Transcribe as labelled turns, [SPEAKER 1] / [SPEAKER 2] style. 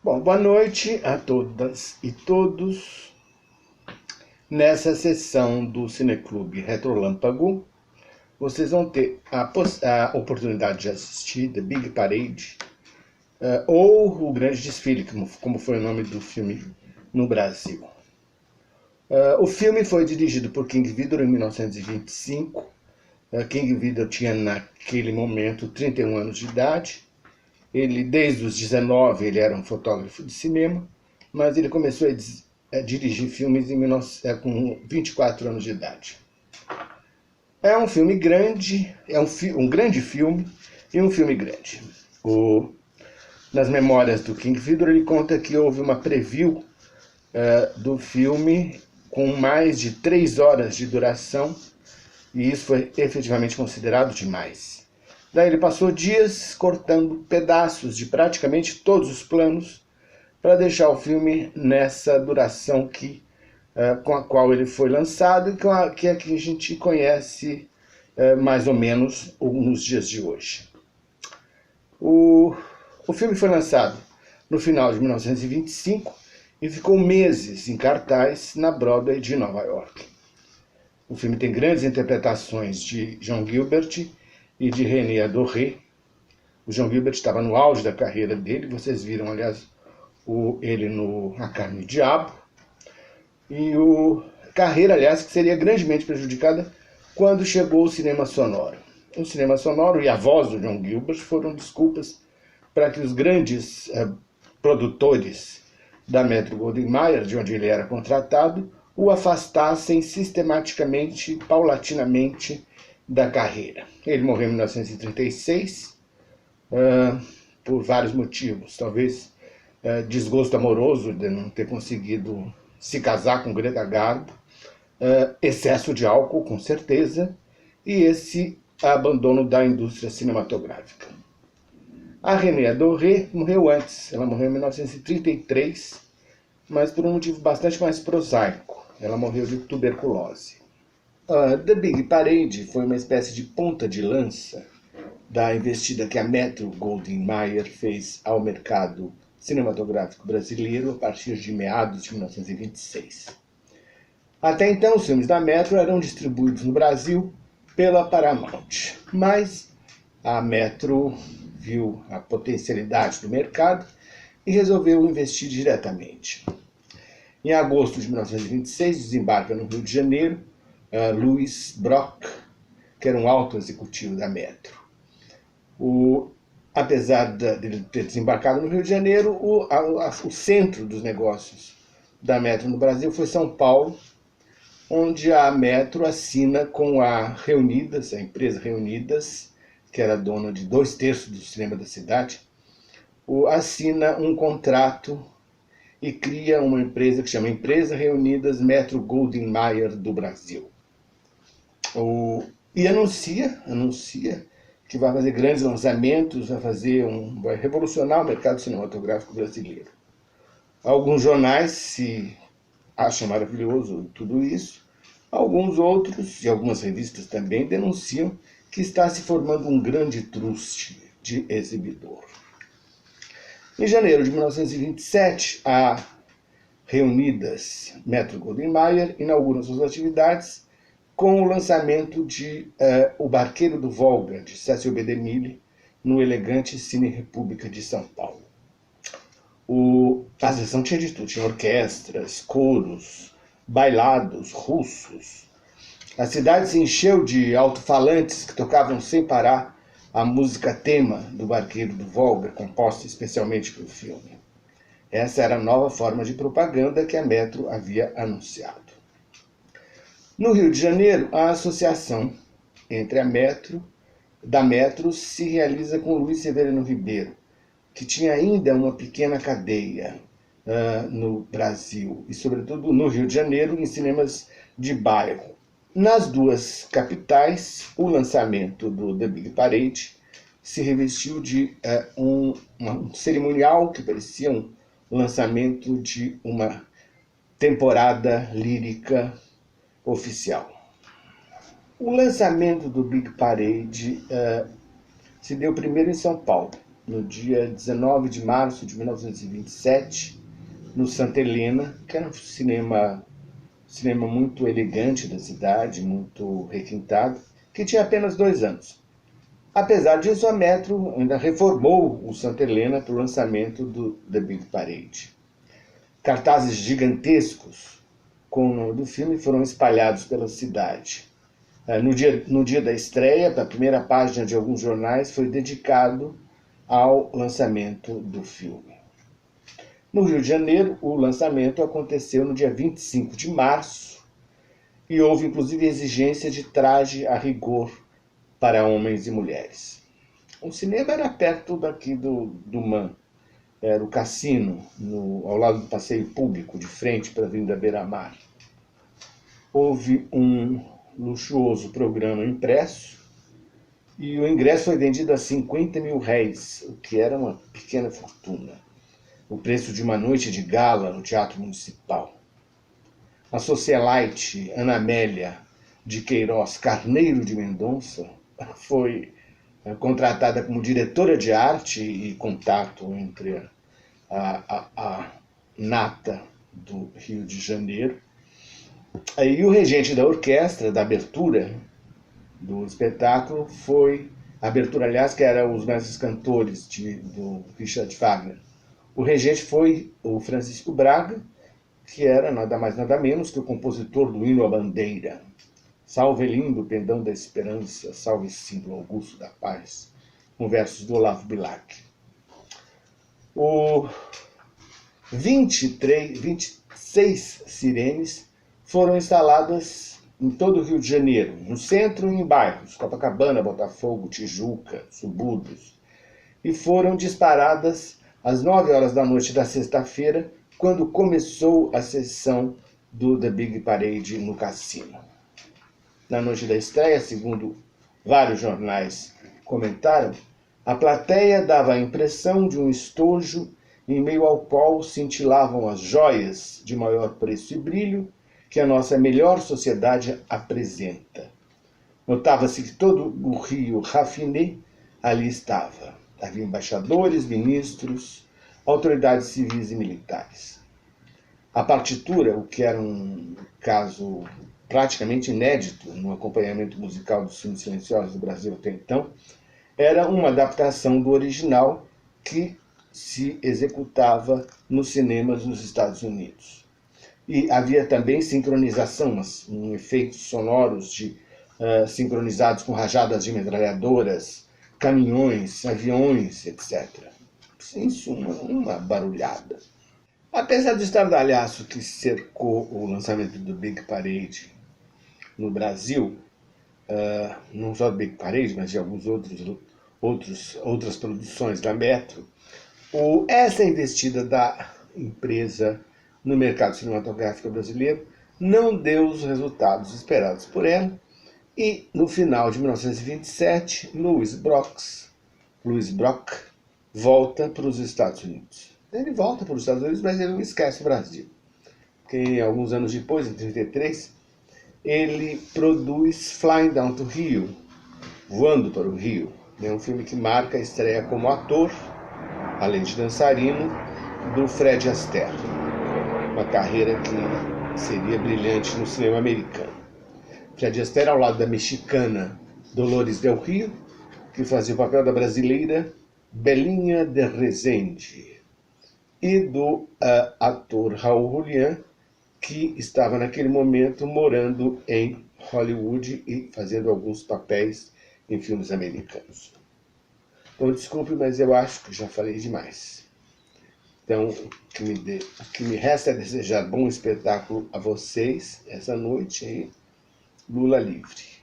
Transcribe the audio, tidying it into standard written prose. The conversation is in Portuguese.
[SPEAKER 1] Bom, boa noite a todas e todos. Nessa sessão do Cineclube Retrolâmpago, vocês vão ter a oportunidade de assistir The Big Parade, ou O Grande Desfile, como foi o nome do filme no Brasil. O filme foi dirigido por King Vidor em 1925. King Vidor tinha naquele momento 31 anos de idade. Ele, desde os 19, ele era um fotógrafo de cinema, mas ele começou a dirigir filmes com 24 anos de idade. É um filme grande, um grande filme e um filme grande. Nas memórias do King Vidor, ele conta que houve uma preview do filme com mais de 3 horas de duração, e isso foi efetivamente considerado demais. Daí ele passou dias cortando pedaços de praticamente todos os planos para deixar o filme nessa duração com a qual ele foi lançado e que a gente conhece mais ou menos nos dias de hoje. O filme foi lançado no final de 1925 e ficou meses em cartaz na Broadway de Nova York. O filme tem grandes interpretações de John Gilbert e de René Adoré. O John Gilbert estava no auge da carreira dele, vocês viram, aliás, ele no A Carne e o Diabo. E carreira, aliás, que seria grandemente prejudicada quando chegou o cinema sonoro. O cinema sonoro e a voz do John Gilbert foram desculpas para que os grandes produtores da Metro-Goldwyn-Mayer, de onde ele era contratado, o afastassem sistematicamente, paulatinamente, da carreira. Ele morreu em 1936, por vários motivos. Talvez desgosto amoroso de não ter conseguido se casar com Greta Garbo, excesso de álcool, com certeza, e esse abandono da indústria cinematográfica. A René Adoré morreu antes. Ela morreu em 1933, mas por um motivo bastante mais prosaico. Ela morreu de tuberculose. The Big Parade foi uma espécie de ponta de lança da investida que a Metro-Goldwyn-Mayer fez ao mercado cinematográfico brasileiro a partir de meados de 1926. Até então, os filmes da Metro eram distribuídos no Brasil pela Paramount, mas a Metro viu a potencialidade do mercado e resolveu investir diretamente. Em agosto de 1926, desembarca no Rio de Janeiro Louis Brock, que era um alto executivo da Metro. Apesar de ter desembarcado no Rio de Janeiro, o centro dos negócios da Metro no Brasil foi São Paulo, onde a Metro assina com a Reunidas, a empresa Reunidas, que era dona de 2/3 do cinema da cidade, assina um contrato e cria uma empresa que chama Empresa Reunidas Metro-Goldwyn-Mayer do Brasil. E anuncia que vai fazer grandes lançamentos, vai revolucionar o mercado cinematográfico brasileiro. Alguns jornais se acham maravilhoso tudo isso, alguns outros, e algumas revistas também, denunciam que está se formando um grande truste de exibidor. Em janeiro de 1927, a Reunidas Metro-Goldwyn-Mayer inaugura suas atividades com o lançamento de O Barqueiro do Volga, de Cecil B. DeMille, no elegante Cine República de São Paulo. A sessão tinha de tudo, tinha orquestras, coros, bailados russos. A cidade se encheu de alto-falantes que tocavam sem parar a música tema do Barqueiro do Volga, composta especialmente para o filme. Essa era a nova forma de propaganda que a Metro havia anunciado. No Rio de Janeiro, a associação entre da Metro se realiza com Luiz Severino Ribeiro, que tinha ainda uma pequena cadeia no Brasil, e sobretudo no Rio de Janeiro, em cinemas de bairro. Nas duas capitais, o lançamento do The Big Parade se revestiu de um cerimonial que parecia um lançamento de uma temporada lírica oficial. O lançamento do Big Parade se deu primeiro em São Paulo, no dia 19 de março de 1927, no Santa Helena, que era um cinema muito elegante da cidade, muito requintado, que tinha apenas 2 anos. Apesar disso, a Metro ainda reformou o Santa Helena para o lançamento do The Big Parade. Cartazes gigantescos com o nome do filme foram espalhados pela cidade. No dia da estreia, a primeira página de alguns jornais foi dedicado ao lançamento do filme. No Rio de Janeiro, o lançamento aconteceu no dia 25 de março e houve inclusive exigência de traje a rigor para homens e mulheres. O cinema era perto daqui do MAN, era o Cassino, ao lado do passeio público, de frente para a Avenida Beira-Mar. Houve um luxuoso programa impresso e o ingresso foi vendido a 50 mil réis, o que era uma pequena fortuna. O preço de uma noite de gala no Teatro Municipal. A socialite Ana Amélia de Queiroz Carneiro de Mendonça foi contratada como diretora de arte e contato entre a nata do Rio de Janeiro. E o regente da orquestra, da abertura do espetáculo, foi a abertura, aliás, que era os mestres cantores do Richard Wagner. O regente foi o Francisco Braga, que era nada mais nada menos que o compositor do hino à bandeira. Salve lindo pendão da esperança, salve símbolo augusto da paz, com versos do Olavo Bilac. 26 sirenes foram instaladas em todo o Rio de Janeiro, no centro e em bairros, Copacabana, Botafogo, Tijuca, subúrbios, e foram disparadas às 9 horas da noite da sexta-feira, quando começou a sessão do The Big Parade no Cassino. Na noite da estreia, segundo vários jornais comentaram, a plateia dava a impressão de um estojo em meio ao qual cintilavam as joias de maior preço e brilho que a nossa melhor sociedade apresenta. Notava-se que todo o Rio raffiné ali estava. Havia embaixadores, ministros, autoridades civis e militares. A partitura, o que era um caso praticamente inédito no acompanhamento musical dos filmes silenciosos do Brasil até então, era uma adaptação do original que se executava nos cinemas nos Estados Unidos. E havia também sincronização, efeitos sonoros sincronizados com rajadas de metralhadoras, caminhões, aviões, etc. Em suma, uma barulhada. Apesar do estardalhaço que cercou o lançamento do Big Parade no Brasil, não só do Big Parade, mas de alguns outras produções da Metro, essa investida da empresa no mercado cinematográfico brasileiro não deu os resultados esperados por ela, e no final de 1927, Louis Brock volta para os Estados Unidos. Ele volta para os Estados Unidos, mas ele não esquece o Brasil. Porque alguns anos depois, em 1933, ele produz Flying Down to Rio, Voando para o Rio. É um filme que marca a estreia como ator, além de dançarino, do Fred Astaire. Uma carreira que seria brilhante no cinema americano. Fred Astaire ao lado da mexicana Dolores Del Rio, que fazia o papel da brasileira Belinha de Rezende, e do ator Raul Julián, que estava naquele momento morando em Hollywood e fazendo alguns papéis em filmes americanos. Então, desculpe, mas eu acho que já falei demais. Então, o que me resta é desejar bom espetáculo a vocês essa noite e Lula livre.